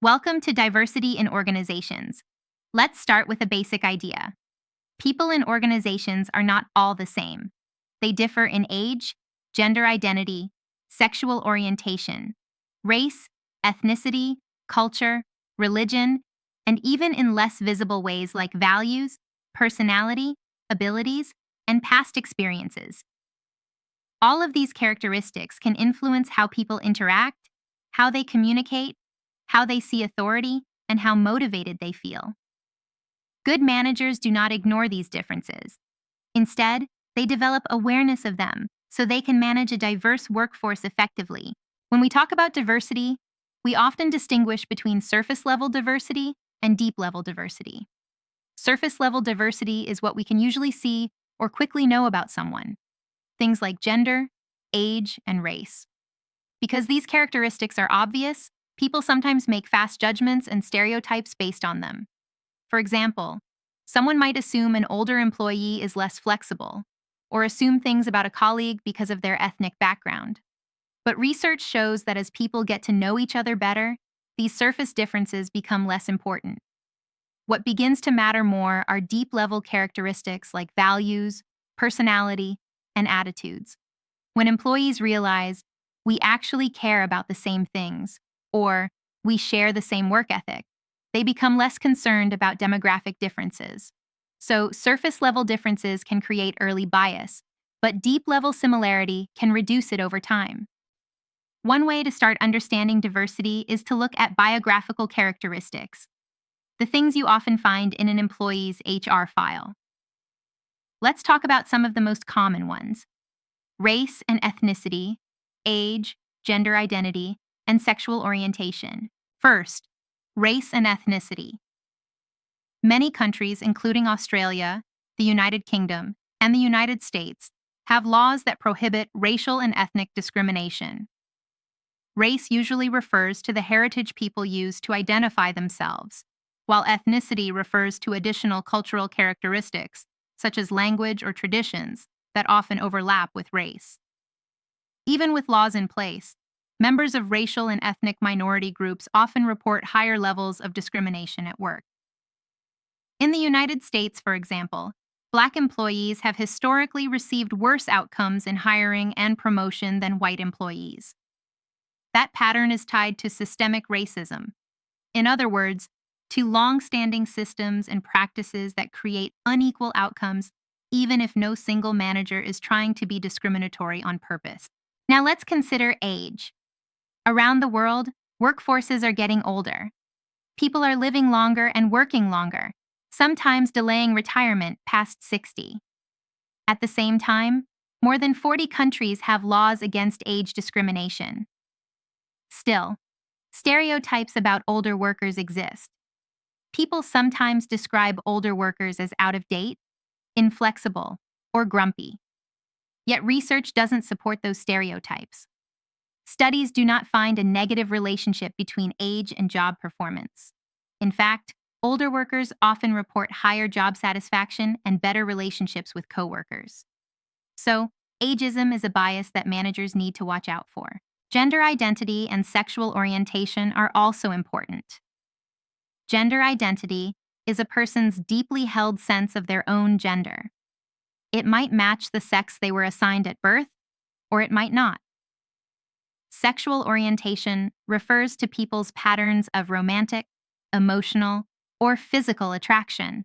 Welcome to Diversity in Organizations. Let's start with a basic idea. People in organizations are not all the same. They differ in age, gender identity, sexual orientation, race, ethnicity, culture, religion, and even in less visible ways like values, personality, abilities, and past experiences. All of these characteristics can influence how people interact, how they communicate, how they see authority, and how motivated they feel. Good managers do not ignore these differences. Instead, they develop awareness of them so they can manage a diverse workforce effectively. When we talk about diversity, we often distinguish between surface level diversity and deep level diversity. Surface level diversity is what we can usually see or quickly know about someone, things like gender, age, and race. Because these characteristics are obvious, people sometimes make fast judgments and stereotypes based on them. For example, someone might assume an older employee is less flexible, or assume things about a colleague because of their ethnic background. But research shows that as people get to know each other better, these surface differences become less important. What begins to matter more are deep-level characteristics like values, personality, and attitudes. When employees realize we actually care about the same things, or we share the same work ethic, they become less concerned about demographic differences. So, surface level differences can create early bias, but deep level similarity can reduce it over time. One way to start understanding diversity is to look at biographical characteristics, the things you often find in an employee's HR file. Let's talk about some of the most common ones: race and ethnicity, age, gender identity, and sexual orientation. First, race and ethnicity. Many countries, including Australia, the United Kingdom, and the United States, have laws that prohibit racial and ethnic discrimination. Race usually refers to the heritage people use to identify themselves, while ethnicity refers to additional cultural characteristics, such as language or traditions, that often overlap with race. Even with laws in place, members of racial and ethnic minority groups often report higher levels of discrimination at work. In the United States, for example, Black employees have historically received worse outcomes in hiring and promotion than white employees. That pattern is tied to systemic racism. In other words, to long-standing systems and practices that create unequal outcomes, even if no single manager is trying to be discriminatory on purpose. Now let's consider age. Around the world, workforces are getting older. People are living longer and working longer, sometimes delaying retirement past 60. At the same time, more than 40 countries have laws against age discrimination. Still, stereotypes about older workers exist. People sometimes describe older workers as out of date, inflexible, or grumpy. Yet research doesn't support those stereotypes. Studies do not find a negative relationship between age and job performance. In fact, older workers often report higher job satisfaction and better relationships with coworkers. So, ageism is a bias that managers need to watch out for. Gender identity and sexual orientation are also important. Gender identity is a person's deeply held sense of their own gender. It might match the sex they were assigned at birth, or it might not. Sexual orientation refers to people's patterns of romantic, emotional, or physical attraction.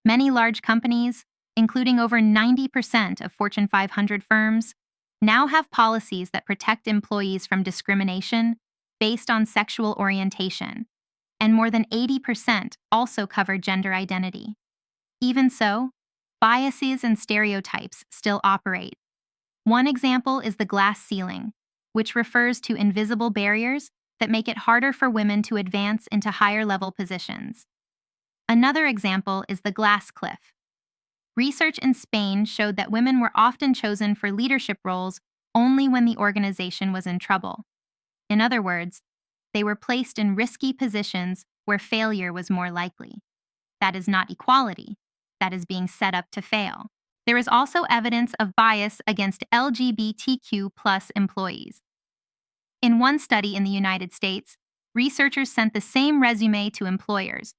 Many large companies, including over 90% of Fortune 500 firms, now have policies that protect employees from discrimination based on sexual orientation, and more than 80% also cover gender identity. Even so, biases and stereotypes still operate. One example is the glass ceiling, which refers to invisible barriers that make it harder for women to advance into higher-level positions. Another example is the glass cliff. Research in Spain showed that women were often chosen for leadership roles only when the organization was in trouble. In other words, they were placed in risky positions where failure was more likely. That is not equality. That is being set up to fail. There is also evidence of bias against LGBTQ+ employees. In one study in the United States, Researchers sent the same resume to employers,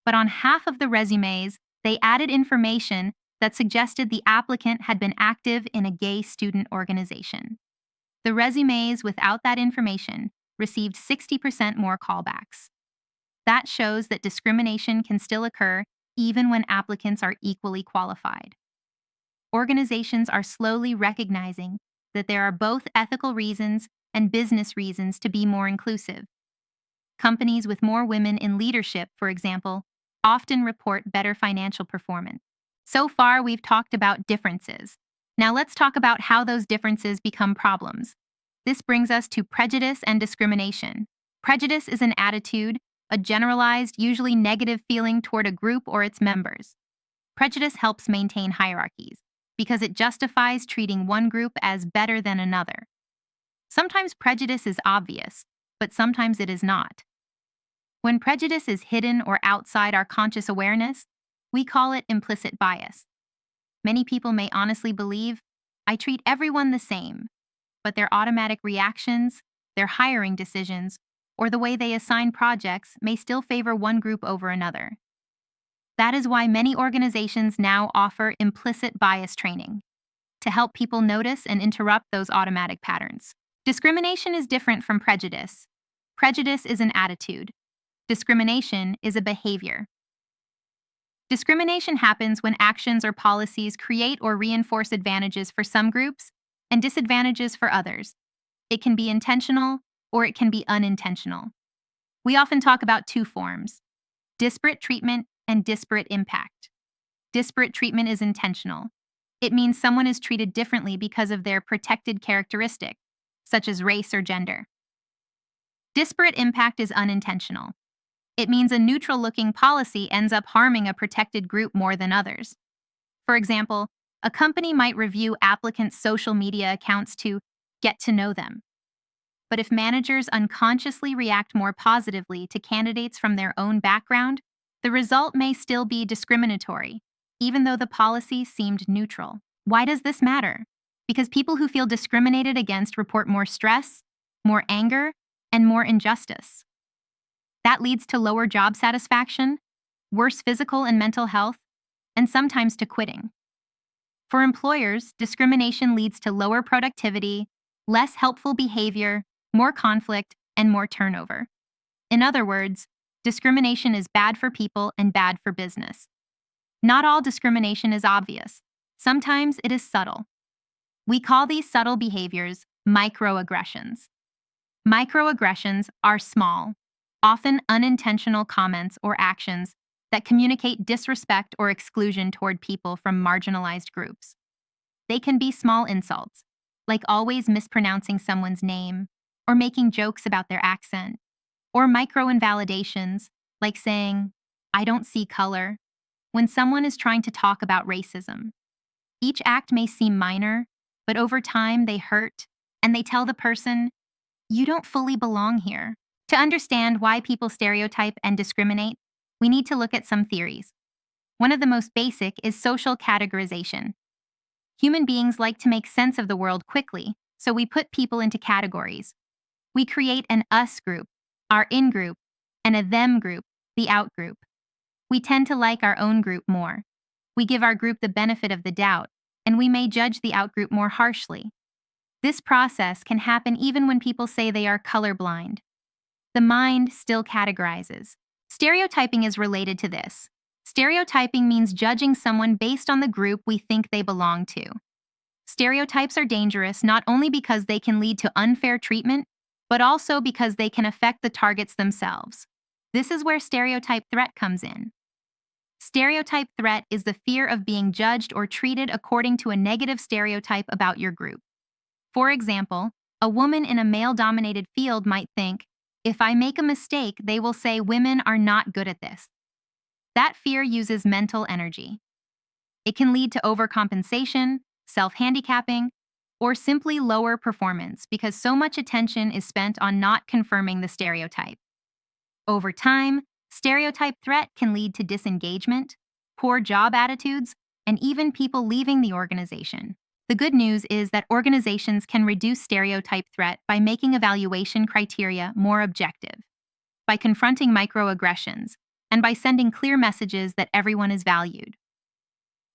but on half of the resumes, they added information that suggested the applicant had been active in a gay student organization. The resumes without that information received 60% more callbacks. That shows that discrimination can still occur even when applicants are equally qualified. Organizations are slowly recognizing that there are both ethical reasons and business reasons to be more inclusive. Companies with more women in leadership, for example, often report better financial performance. So far, we've talked about differences. Now let's talk about how those differences become problems. This brings us to prejudice and discrimination. Prejudice is an attitude, a generalized, usually negative feeling toward a group or its members. Prejudice helps maintain hierarchies because it justifies treating one group as better than another. Sometimes prejudice is obvious, but sometimes it is not. When prejudice is hidden or outside our conscious awareness, we call it implicit bias. Many people may honestly believe, I treat everyone the same, but their automatic reactions, their hiring decisions, or the way they assign projects may still favor one group over another. That is why many organizations now offer implicit bias training to help people notice and interrupt those automatic patterns. Discrimination is different from prejudice. Prejudice is an attitude. Discrimination is a behavior. Discrimination happens when actions or policies create or reinforce advantages for some groups and disadvantages for others. It can be intentional or it can be unintentional. We often talk about two forms: disparate treatment and disparate impact. Disparate treatment is intentional. It means someone is treated differently because of their protected characteristic, such as race or gender. Disparate impact is unintentional. It means a neutral-looking policy ends up harming a protected group more than others. For example, a company might review applicants' social media accounts to get to know them. But if managers unconsciously react more positively to candidates from their own background, the result may still be discriminatory, even though the policy seemed neutral. Why does this matter? Because people who feel discriminated against report more stress, more anger, and more injustice. That leads to lower job satisfaction, worse physical and mental health, and sometimes to quitting. For employers, discrimination leads to lower productivity, less helpful behavior, more conflict, and more turnover. In other words, discrimination is bad for people and bad for business. Not all discrimination is obvious. Sometimes it is subtle. We call these subtle behaviors microaggressions. Microaggressions are small, often unintentional comments or actions that communicate disrespect or exclusion toward people from marginalized groups. They can be small insults, like always mispronouncing someone's name, or making jokes about their accent, or micro-invalidations, like saying, I don't see color, when someone is trying to talk about racism. Each act may seem minor, but over time they hurt, and they tell the person, you don't fully belong here. To understand why people stereotype and discriminate, we need to look at some theories. One of the most basic is social categorization. Human beings like to make sense of the world quickly, so we put people into categories. We create an us group, our in group, and a them group, the out group. We tend to like our own group more. We give our group the benefit of the doubt, and we may judge the out group more harshly. This process can happen even when people say they are colorblind. The mind still categorizes. Stereotyping is related to this. Stereotyping means judging someone based on the group we think they belong to. Stereotypes are dangerous not only because they can lead to unfair treatment, but also because they can affect the targets themselves. This is where stereotype threat comes in. Stereotype threat is the fear of being judged or treated according to a negative stereotype about your group. For example, a woman in a male-dominated field might think, if I make a mistake, they will say women are not good at this. That fear uses mental energy. It can lead to overcompensation, self-handicapping, or simply lower performance because so much attention is spent on not confirming the stereotype. Over time, stereotype threat can lead to disengagement, poor job attitudes, and even people leaving the organization. The good news is that organizations can reduce stereotype threat by making evaluation criteria more objective. by confronting microaggressions, and by sending clear messages that everyone is valued.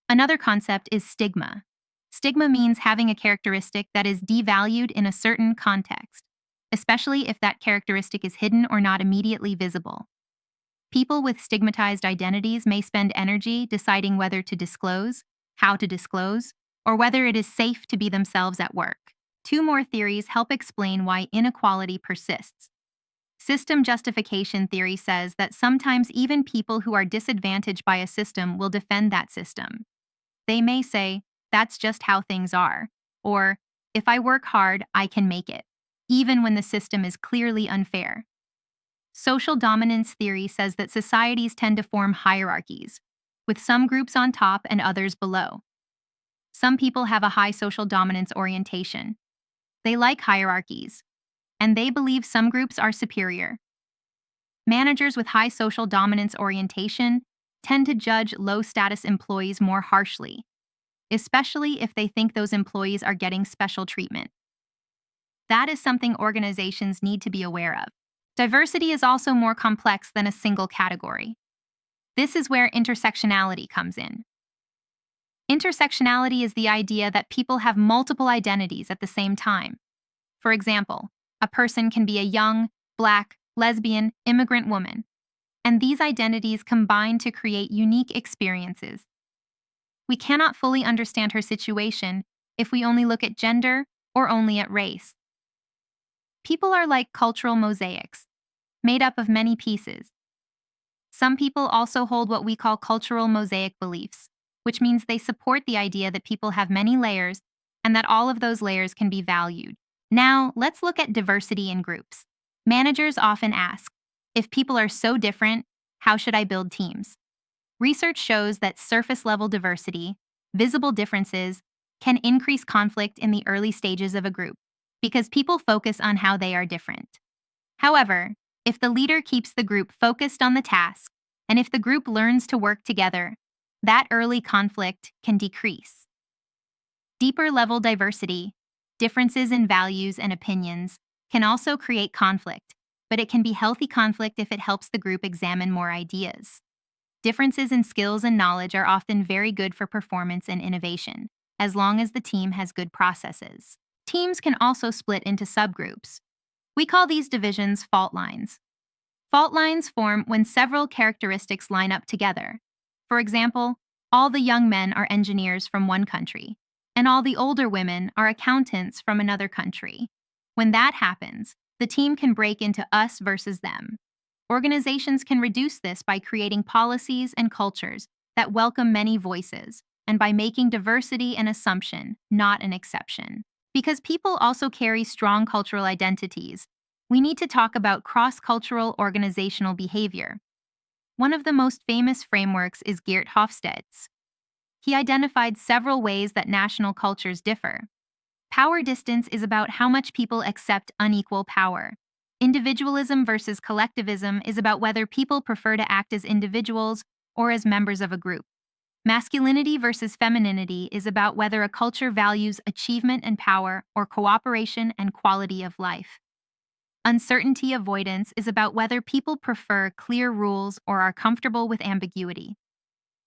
Another concept is stigma. Stigma means having a characteristic that is devalued in a certain context, especially if that characteristic is hidden or not immediately visible. People with stigmatized identities may spend energy deciding whether to disclose, how to disclose, or whether it is safe to be themselves at work. Two more theories help explain why inequality persists. System justification theory says that sometimes even people who are disadvantaged by a system will defend that system. They may say, "That's just how things are," or, "If I work hard, I can make it," even when the system is clearly unfair. Social dominance theory says that societies tend to form hierarchies, with some groups on top and others below. Some people have a high social dominance orientation. They like hierarchies, and they believe some groups are superior. Managers with high social dominance orientation tend to judge low-status employees more harshly, especially if they think those employees are getting special treatment. That is something organizations need to be aware of. Diversity is also more complex than a single category. This is where intersectionality comes in. Intersectionality is the idea that people have multiple identities at the same time. For example, a person can be a young, Black, lesbian, immigrant woman, and these identities combine to create unique experiences. We cannot fully understand her situation if we only look at gender or only at race. People are like cultural mosaics, made up of many pieces. Some people also hold what we call cultural mosaic beliefs, which means they support the idea that people have many layers and that all of those layers can be valued. Now, let's look at diversity in groups. Managers often ask, if people are so different, how should I build teams? Research shows that surface-level diversity, visible differences, can increase conflict in the early stages of a group because people focus on how they are different. However, if the leader keeps the group focused on the task, and if the group learns to work together, that early conflict can decrease. Deeper level diversity, differences in values and opinions, can also create conflict, but it can be healthy conflict if it helps the group examine more ideas. Differences in skills and knowledge are often very good for performance and innovation, as long as the team has good processes. Teams can also split into subgroups. We call these divisions fault lines. Fault lines form when several characteristics line up together. For example, all the young men are engineers from one country, and all the older women are accountants from another country. When that happens, the team can break into us versus them. Organizations can reduce this by creating policies and cultures that welcome many voices, and by making diversity an assumption, not an exception. Because people also carry strong cultural identities, we need to talk about cross-cultural organizational behavior. One of the most famous frameworks is Geert Hofstede's. He identified several ways that national cultures differ. Power distance is about how much people accept unequal power. Individualism versus collectivism is about whether people prefer to act as individuals or as members of a group. Masculinity versus femininity is about whether a culture values achievement and power or cooperation and quality of life. Uncertainty avoidance is about whether people prefer clear rules or are comfortable with ambiguity.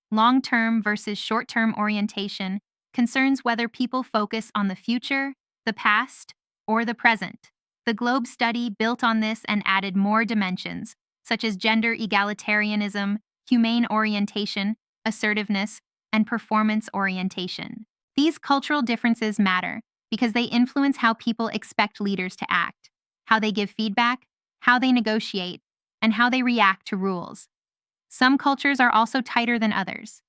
Long-term versus short-term orientation concerns whether people focus on the future, the past, or the present. The Globe study built on this and added more dimensions, such as gender egalitarianism, humane orientation, assertiveness, and performance orientation. These cultural differences matter because they influence how people expect leaders to act, how they give feedback, how they negotiate, and how they react to rules. Some cultures are also tighter than others.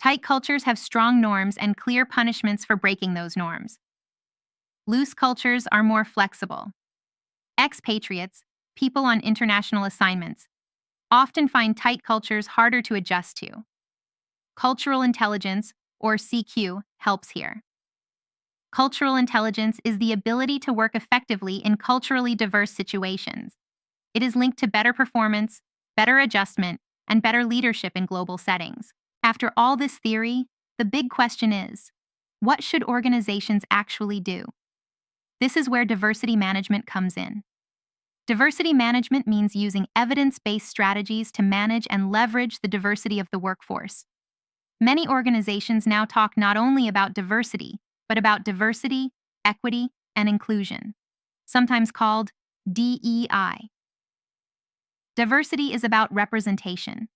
Tight cultures have strong norms and clear punishments for breaking those norms. Loose cultures are more flexible. Expatriates, people on international assignments, often find tight cultures harder to adjust to. Cultural intelligence, or CQ, helps here. Cultural intelligence is the ability to work effectively in culturally diverse situations. It is linked to better performance, better adjustment, and better leadership in global settings. After all this theory, the big question is, what should organizations actually do? This is where diversity management comes in. Diversity management means using evidence-based strategies to manage and leverage the diversity of the workforce. Many organizations now talk not only about diversity, but about diversity, equity, and inclusion, sometimes called DEI. Diversity is about representation.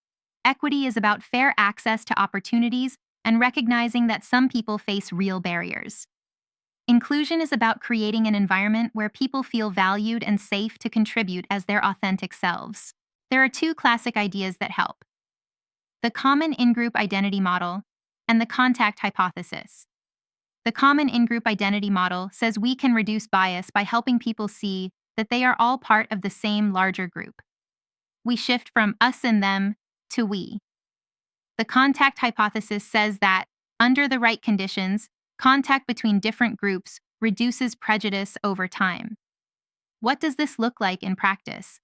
Equity is about fair access to opportunities and recognizing that some people face real barriers. Inclusion is about creating an environment where people feel valued and safe to contribute as their authentic selves. There are two classic ideas that help: the common in-group identity model and the contact hypothesis. The common in-group identity model says we can reduce bias by helping people see that they are all part of the same larger group. We shift from us and them to we. The contact hypothesis says that, under the right conditions, contact between different groups reduces prejudice over time. What does this look like in practice?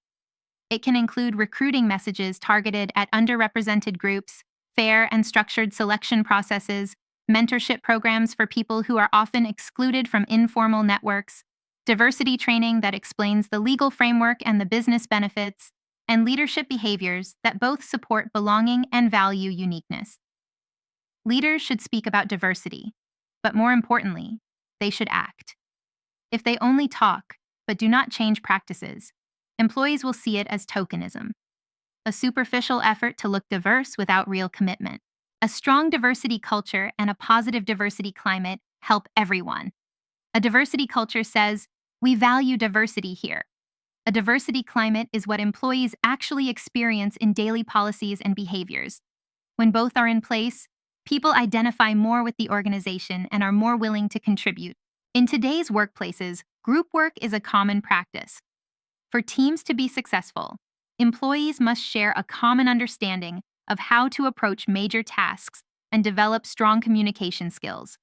It can include recruiting messages targeted at underrepresented groups, fair and structured selection processes, mentorship programs for people who are often excluded from informal networks, diversity training that explains the legal framework and the business benefits, and leadership behaviors that both support belonging and value uniqueness. Leaders should speak about diversity, but more importantly, they should act. If they only talk, but do not change practices, employees will see it as tokenism, a superficial effort to look diverse without real commitment. A strong diversity culture and a positive diversity climate help everyone. A diversity culture says, "We value diversity here." A diversity climate is what employees actually experience in daily policies and behaviors. When both are in place, people identify more with the organization and are more willing to contribute. In today's workplaces, group work is a common practice. For teams to be successful, employees must share a common understanding of how to approach major tasks and develop strong communication skills.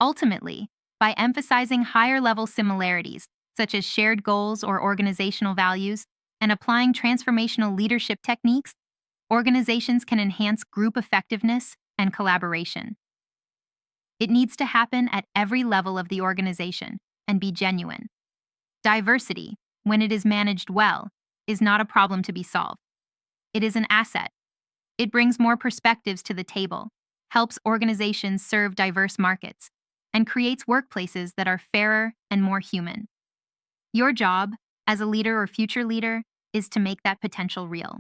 Ultimately, by emphasizing higher-level similarities, such as shared goals or organizational values, and applying transformational leadership techniques, organizations can enhance group effectiveness and collaboration. It needs to happen at every level of the organization and be genuine. Diversity, when it is managed well, is not a problem to be solved. It is an asset. It brings more perspectives to the table, helps organizations serve diverse markets, and creates workplaces that are fairer and more human. Your job, as a leader or future leader, is to make that potential real.